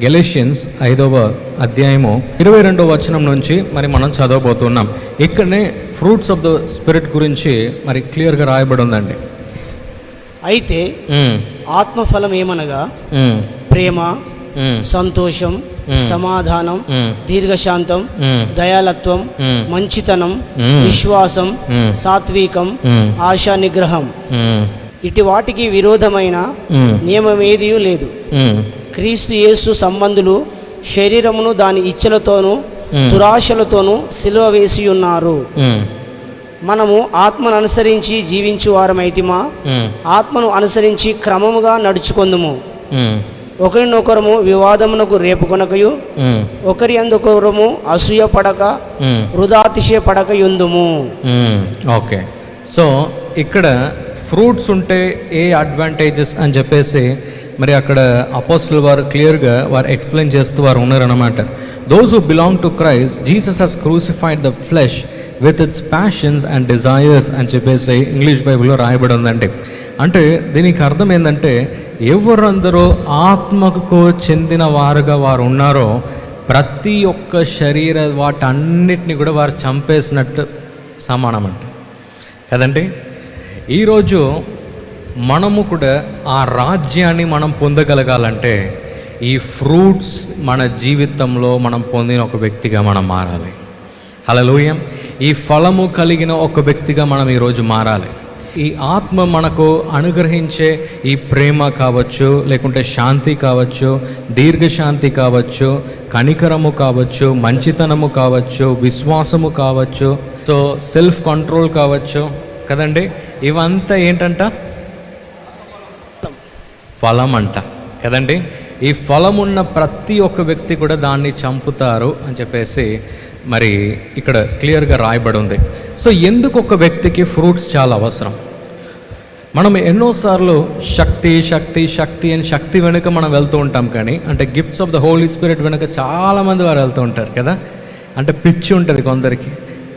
Galatians 5వ అధ్యాయము 22వ వచనం నుంచి మరి మనం చదవబోతున్నాం. ఇక్కడనే ఫ్రూట్స్ ఆఫ్ ద స్పిరిట్ గురించి మరి క్లియర్గా రాయబడి ఉందండి. అయితే ఆత్మఫలం ఏమనగా ప్రేమ, సంతోషం, సమాధానం, దీర్ఘశాంతం, దయాలత్వం, మంచితనం, విశ్వాసం, సాత్వికం, ఆశా నిగ్రహం. ఇటు వాటికి విరోధమైన నియమమేదీ లేదు. క్రీస్తు యేసు సంబంధులు శరీరమును దాని ఇచ్చలతోనూ దురాశలతోనూ సిలువ వేసి ఉన్నారు. మనము ఆత్మను అనుసరించి జీవించు వారమైతిమా, ఆత్మను అనుసరించి క్రమముగా నడుచుకొందుము. ఒకరినొకరము వివాదమునకు రేపుకొనకయు, ఒకరి అందుకొకరము అసూయ పడక, వృధాతిశయ పడక యుందుము. ఓకే, సో ఇక్కడ ఫ్రూట్స్ ఉంటే ఏ అడ్వాంటేజెస్ అని చెప్పేసి మరి అక్కడ అపోస్టల్ వారు క్లియర్గా వారు ఎక్స్ప్లెయిన్ చేస్తూ వారు ఉన్నారన్నమాట. Those who belong to Christ, Jesus has crucified the flesh with its passions and desires అని చెప్పేసి ఇంగ్లీష్ బైబిల్లో రాయబడి ఉందండి. అంటే దీనికి అర్థం ఏంటంటే, ఎవరందరూ ఆత్మకు చెందిన వారుగా వారు ఉన్నారో ప్రతి ఒక్క శరీర వాటన్నిటిని కూడా వారు చంపేసినట్టు సమానం అంట కదండి. ఈరోజు మనము కూడా ఆ రాజ్యాన్ని మనం పొందగలగాలంటే ఈ ఫ్రూట్స్ మన జీవితంలో మనం పొందిన ఒక వ్యక్తిగా మనం మారాలి. హల్లెలూయా. ఈ ఫలము కలిగిన ఒక వ్యక్తిగా మనం ఈరోజు మారాలి. ఈ ఆత్మ మనకు అనుగ్రహించే ఈ ప్రేమ కావచ్చు, లేకుంటే శాంతి కావచ్చు, దీర్ఘశాంతి కావచ్చు, కనికరము కావచ్చు, మంచితనము కావచ్చు, విశ్వాసము కావచ్చు, సో సెల్ఫ్ కంట్రోల్ కావచ్చు కదండి. ఇవంతా ఏంటంట? ఫలం అంట కదండి. ఈ ఫలం ఉన్న ప్రతి ఒక్క వ్యక్తి కూడా దాన్ని చంపుతారు అని చెప్పేసి మరి ఇక్కడ క్లియర్గా రాయబడి ఉంది. సో ఎందుకు ఒక వ్యక్తికి ఫ్రూట్స్ చాలా అవసరం? మనం ఎన్నోసార్లు శక్తి శక్తి శక్తి అని శక్తి వెనుక మనం వెళ్తూ ఉంటాం, కానీ అంటే gifts of the Holy Spirit వెనుక చాలామంది వారు వెళ్తూ ఉంటారు కదా. అంటే పిచ్చి ఉంటుంది కొందరికి,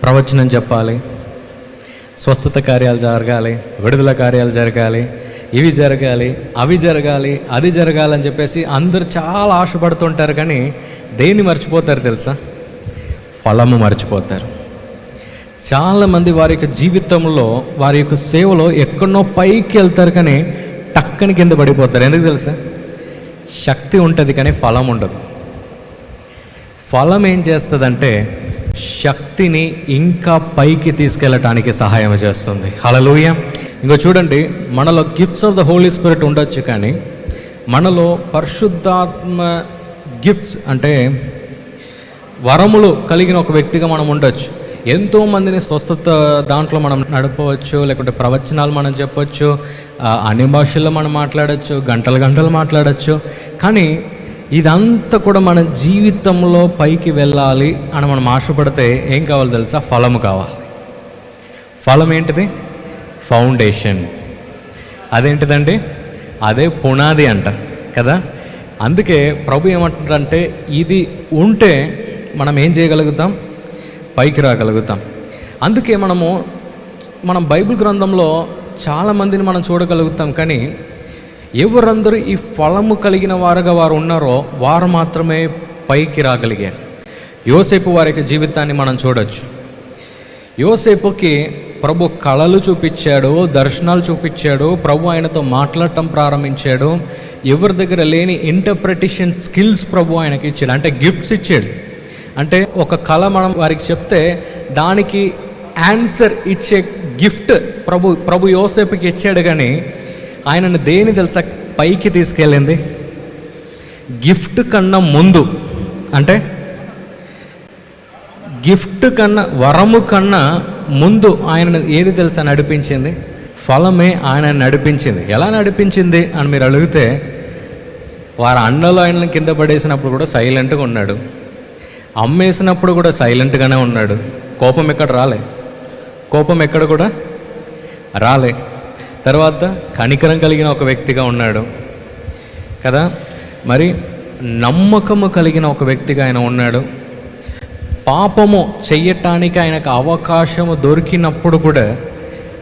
ప్రవచనం చెప్పాలి, స్వస్థత కార్యాలు జరగాలి, విడుదల కార్యాలు జరగాలి, ఇవి జరగాలి, అవి జరగాలి, అది జరగాలని చెప్పేసి అందరూ చాలా ఆశపడుతుంటారు. కానీ దేన్ని మర్చిపోతారు తెలుసా? ఫలము మర్చిపోతారు. చాలామంది వారి యొక్క జీవితంలో, వారి యొక్క సేవలో ఎక్కడో పైకి వెళ్తారు, కానీ టక్కని కింద పడిపోతారు. ఎందుకు తెలుసా? శక్తి ఉంటుంది కానీ ఫలం ఉండదు. ఫలం ఏం చేస్తుందంటే శక్తిని ఇంకా పైకి తీసుకెళ్ళటానికి సహాయం చేస్తుంది. హల్లెలూయా. ఇంకో చూడండి, మనలో gifts of the Holy Spirit ఉండొచ్చు, కానీ మనలో పరిశుద్ధాత్మ గిఫ్ట్స్ అంటే వరములు కలిగిన ఒక వ్యక్తిగా మనం ఉండొచ్చు. ఎంతోమందిని స్వస్థత దాంట్లో మనం నడపవచ్చు, లేకుంటే ప్రవచనాలు మనం చెప్పవచ్చు, అన్ని భాషల్లో మనం మాట్లాడచ్చు, గంటలు గంటలు మాట్లాడచ్చు. కానీ ఇదంతా కూడా మన జీవితంలో పైకి వెళ్ళాలి అని మనం ఆశపడితే ఏం కావాలి తెలుసా? ఫలము కావాలి. ఫలం ఏంటిది? ఫౌండేషన్. అదేంటిదండి? అదే పునాది అంట కదా. అందుకే ప్రభు ఏమంటాడంటే, ఇది ఉంటే మనం ఏం చేయగలుగుతాం? పైకి రాగలుగుతాం. అందుకే మనం బైబిల్ గ్రంథంలో చాలామందిని మనం చూడగలుగుతాం, కానీ ఎవరందరూ ఈ ఫలము కలిగిన వారుగా వారు ఉన్నారో వారు మాత్రమే పైకి రాగలిగారు. యోసేపు వారి యొక్క జీవితాన్ని మనం చూడొచ్చు. యోసేపుకి ప్రభు కళలు చూపించాడు, దర్శనాలు చూపించాడు, ప్రభు ఆయనతో మాట్లాడటం ప్రారంభించాడు. ఎవరి దగ్గర లేని ఇంటర్ప్రిటేషన్ స్కిల్స్ ప్రభు ఆయనకి ఇచ్చాడు, అంటే గిఫ్ట్స్ ఇచ్చాడు. అంటే ఒక కళ మనం వారికి చెప్తే దానికి ఆన్సర్ ఇచ్చే గిఫ్ట్ ప్రభు యోసేపుకి ఇచ్చాడు. కానీ ఆయనను దేని తెలుసా పైకి తీసుకెళ్ళింది? గిఫ్ట్ కన్నా ముందు, అంటే గిఫ్ట్ కన్నా, వరము కన్నా ముందు ఆయనను ఏది తెలుసా నడిపించింది? ఫలమే ఆయన నడిపించింది. ఎలా నడిపించింది అని మీరు అడిగితే, వారి అన్నలు ఆయనను కింద పడేసినప్పుడు కూడా సైలెంట్గా ఉన్నాడు, అమ్మేసినప్పుడు కూడా సైలెంట్గానే ఉన్నాడు. కోపం ఎక్కడ కూడా రాలే. తర్వాత కనికరం కలిగిన ఒక వ్యక్తిగా ఉన్నాడు కదా. మరి నమ్మకము కలిగిన ఒక వ్యక్తిగా ఆయన ఉన్నాడు. పాపము చెయ్యటానికి ఆయనకు అవకాశము దొరికినప్పుడు కూడా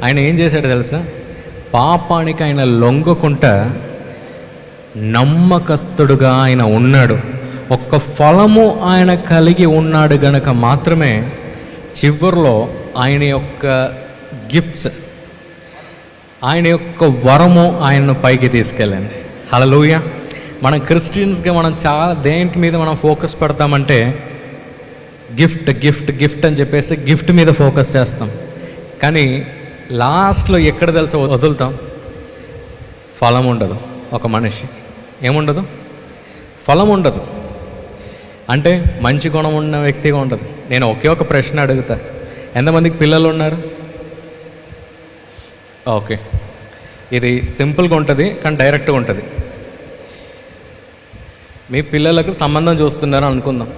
ఆయన ఏం చేశాడు తెలుసా? పాపానికి ఆయన లొంగకుండా నమ్మకస్తుడుగా ఆయన ఉన్నాడు, ఒక్క ఫలము ఆయన కలిగి ఉన్నాడు గనక మాత్రమే చివరిలో ఆయన యొక్క గిఫ్ట్స్, ఆయన యొక్క వరము ఆయన్ను పైకి తీసుకెళ్ళింది. హల్లెలూయా. మనం క్రిస్టియన్స్గా మనం చాలా దేంటి మీద మనం ఫోకస్ పెడతామంటే గిఫ్ట్ గిఫ్ట్ గిఫ్ట్ అని చెప్పేసి గిఫ్ట్ మీద ఫోకస్ చేస్తాం. కానీ లాస్ట్లో ఎక్కడ తెలుసా వదులుతాం? ఫలం ఉండదు. ఒక మనిషికి ఏముండదు? ఫలం ఉండదు. అంటే మంచి గుణం ఉన్న వ్యక్తిగా ఉండదు. నేను ఒకే ఒక ప్రశ్న అడుగుతా, ఎంతమందికి పిల్లలు ఉన్నారు? ఓకే, ఇది సింపుల్గా ఉంటుంది కానీ డైరెక్ట్గా ఉంటుంది. మీ పిల్లలకు సంబంధం చూస్తున్నారు అనుకుందాం.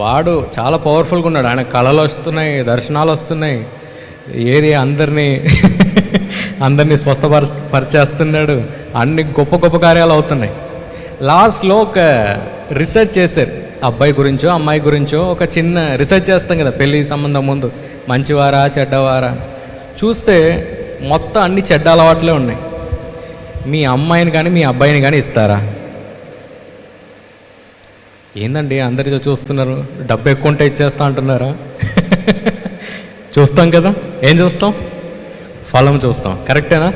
వాడు చాలా పవర్ఫుల్గా ఉన్నాడు, ఆయన కళలు వస్తున్నాయి, దర్శనాలు వస్తున్నాయి, ఏది అందరినీ స్వస్థపరిచేస్తున్నాడు, అన్ని గొప్ప గొప్ప కార్యాలు అవుతున్నాయి. లాస్ట్లో ఒక రిసర్చ్ చేశారు, అబ్బాయి గురించో అమ్మాయి గురించో ఒక చిన్న రిసర్చ్ చేస్తాం కదా పెళ్ళి సంబంధం ముందు, మంచివారా చెడ్డవారా. చూస్తే మొత్తం అన్ని చెడ్డ అలవాట్లే ఉన్నాయి. మీ అమ్మాయిని కానీ మీ అబ్బాయిని కానీ ఇస్తారా? ఏందండి అందరితో చూస్తున్నారు, డబ్బు ఎక్కువ ఉంటే ఇచ్చేస్తా అంటున్నారా? చూస్తాం కదా, ఏం చూస్తాం? ఫలం చూస్తాం. కరెక్టేనా?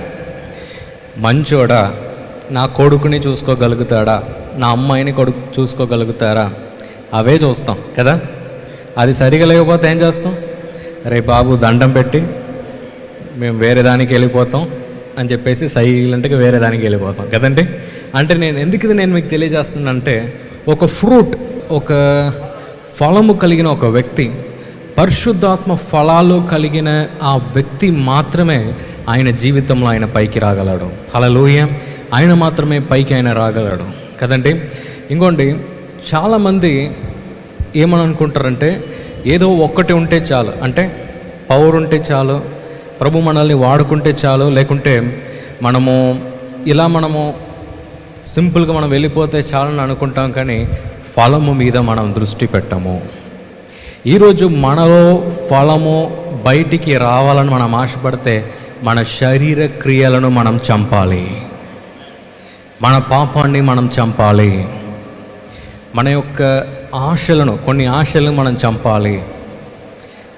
మంచోడా, నా కొడుకుని చూసుకోగలుగుతాడా, నా అమ్మాయిని చూసుకోగలుగుతారా, అవే చూస్తాం కదా. అది సరిగా లేకపోతే ఏం చేస్తాం? రే బాబు దండం పెట్టి మేము వేరే దానికి వెళ్ళిపోతాం అని చెప్పేసి సైలెంట్గా వేరే దానికి వెళ్ళిపోతాం కదండి. అంటే నేను మీకు తెలియజేస్తున్నానంటే, ఒక ఫ్రూట్, ఒక ఫలము కలిగిన ఒక వ్యక్తి, పరిశుద్ధాత్మ ఫలాలు కలిగిన ఆ వ్యక్తి మాత్రమే ఆయన జీవితంలో ఆయన పైకి రాగలడు. హల్లెలూయా. ఆయన మాత్రమే పైకి ఆయన రాగలడు కదండి. ఇంకోండి, చాలామంది ఏమని అనుకుంటారంటే ఏదో ఒక్కటి ఉంటే చాలు, అంటే పవర్ ఉంటే చాలు, ప్రభు మనల్ని వాడుకుంటే చాలు, లేకుంటే మనము సింపుల్గా మనం వెళ్ళిపోతే చాలని అనుకుంటాం. కానీ ఫలము మీద మనం దృష్టి పెట్టము. ఈరోజు మనలో ఫలము బయటికి రావాలని మనం ఆశపడితే మన శరీర క్రియలను మనం చంపాలి, మన పాపాన్ని మనం చంపాలి, మన యొక్క ఆశలను, కొన్ని ఆశలను మనం చంపాలి,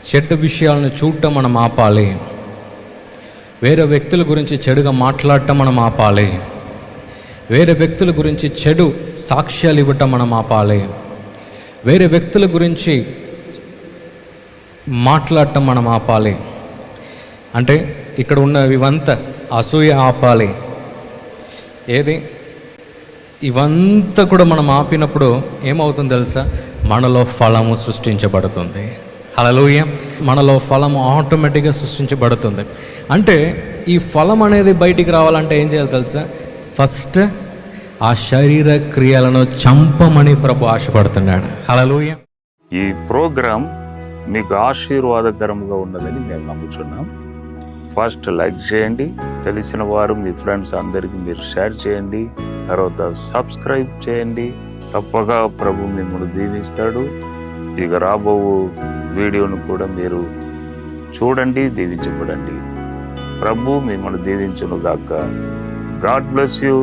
చెడ్డ విషయాలను చూడటం మనం ఆపాలి, వేరే వ్యక్తుల గురించి చెడుగా మాట్లాడటం మనం ఆపాలి, వేరే వ్యక్తుల గురించి చెడు సాక్ష్యాలు ఇవ్వటం మనం ఆపాలి, వేరే వ్యక్తుల గురించి మాట్లాడటం మనం ఆపాలి. అంటే ఇక్కడ ఉన్న ఇవంతా అసూయ ఆపాలి. ఏది ఇవంతా కూడా మనం ఆపినప్పుడు ఏమవుతుందో తెలుసా? మనలో ఫలము సృష్టించబడుతుంది. హల్లెలూయా. మనలో ఫలము ఆటోమేటిక్గా సృష్టించబడుతుంది. అంటే ఈ ఫలం అనేది బయటికి రావాలంటే ఏం చేయాలి తెలుసా? ఫస్ట్ ఆ శరీర క్రియలను చంపమని ప్రభు ఆశపడుతున్నాడు. హల్లెలూయా. ఈ ప్రోగ్రాం మీకు ఆశీర్వాదకరంగా ఉన్నదని మేము నమ్ముతున్నాం. ఫస్ట్ లైక్ చేయండి, తెలిసిన వారు మీ ఫ్రెండ్స్ అందరికీ మీరు షేర్ చేయండి, తర్వాత సబ్స్క్రైబ్ చేయండి. తప్పగా ప్రభు మిమ్మల్ని దీవిస్తాడు. ఇక రాబో వీడియోను కూడా మీరు చూడండి, దీవించబడండి. ప్రభు మిమ్మల్ని దీవించును గాక. God bless you.